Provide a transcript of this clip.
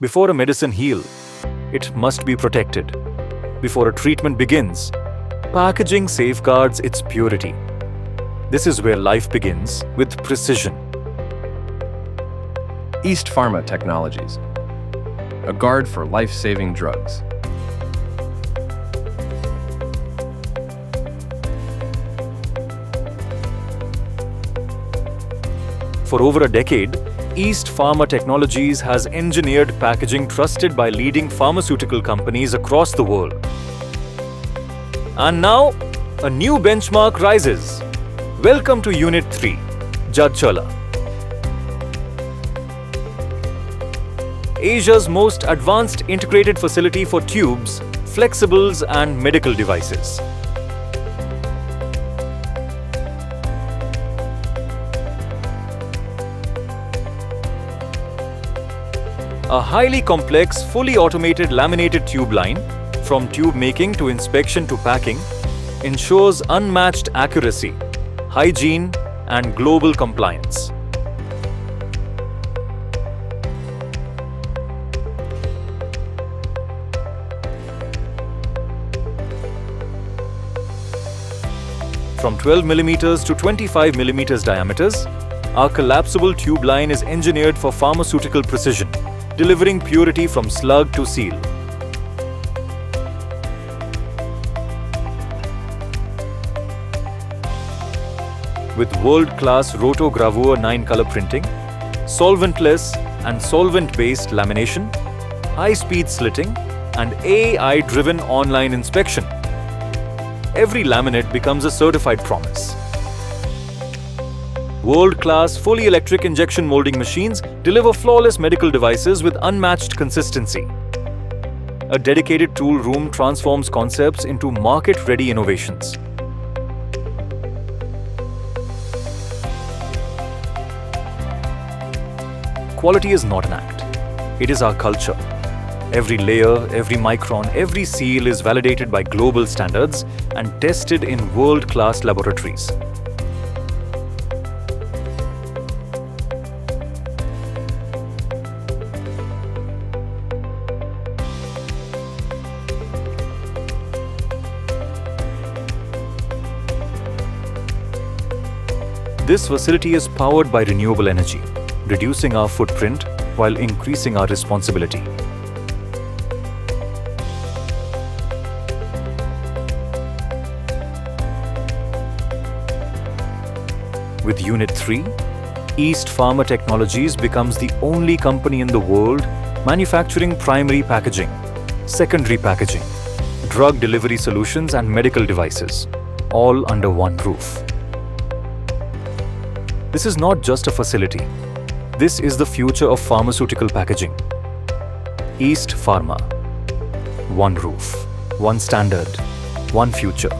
Before a medicine heals, it must be protected. Before a treatment begins, packaging safeguards its purity. This is where life begins with precision. East Pharma Technologies, a guard for life-saving drugs. For over a decade, East Pharma Technologies has engineered packaging trusted by leading pharmaceutical companies across the world. And now, a new benchmark rises. Welcome to Unit-3, Vistula. Asia's most advanced integrated facility for tubes, flexibles and medical devices. A highly complex, fully automated laminated tube line, from tube making to inspection to packing, ensures unmatched accuracy, hygiene, and global compliance. From 12 mm to 25 mm diameters, our collapsible tube line is engineered for pharmaceutical precision, delivering purity from slug to seal. With world-class rotogravure 9-color printing, solventless and solvent-based lamination, high-speed slitting, and AI-driven online inspection, every laminate becomes a certified promise. World-class, fully electric injection molding machines deliver flawless medical devices with unmatched consistency. A dedicated tool room transforms concepts into market-ready innovations. Quality is not an act. It is our culture. Every layer, every micron, every seal is validated by global standards and tested in world-class laboratories. This facility is powered by renewable energy, reducing our footprint while increasing our responsibility. With Unit-3, East Pharma Technologies becomes the only company in the world manufacturing primary packaging, secondary packaging, drug delivery solutions and medical devices, all under one roof. This is not just a facility. This is the future of pharmaceutical packaging. East Pharma. One roof, one standard, one future.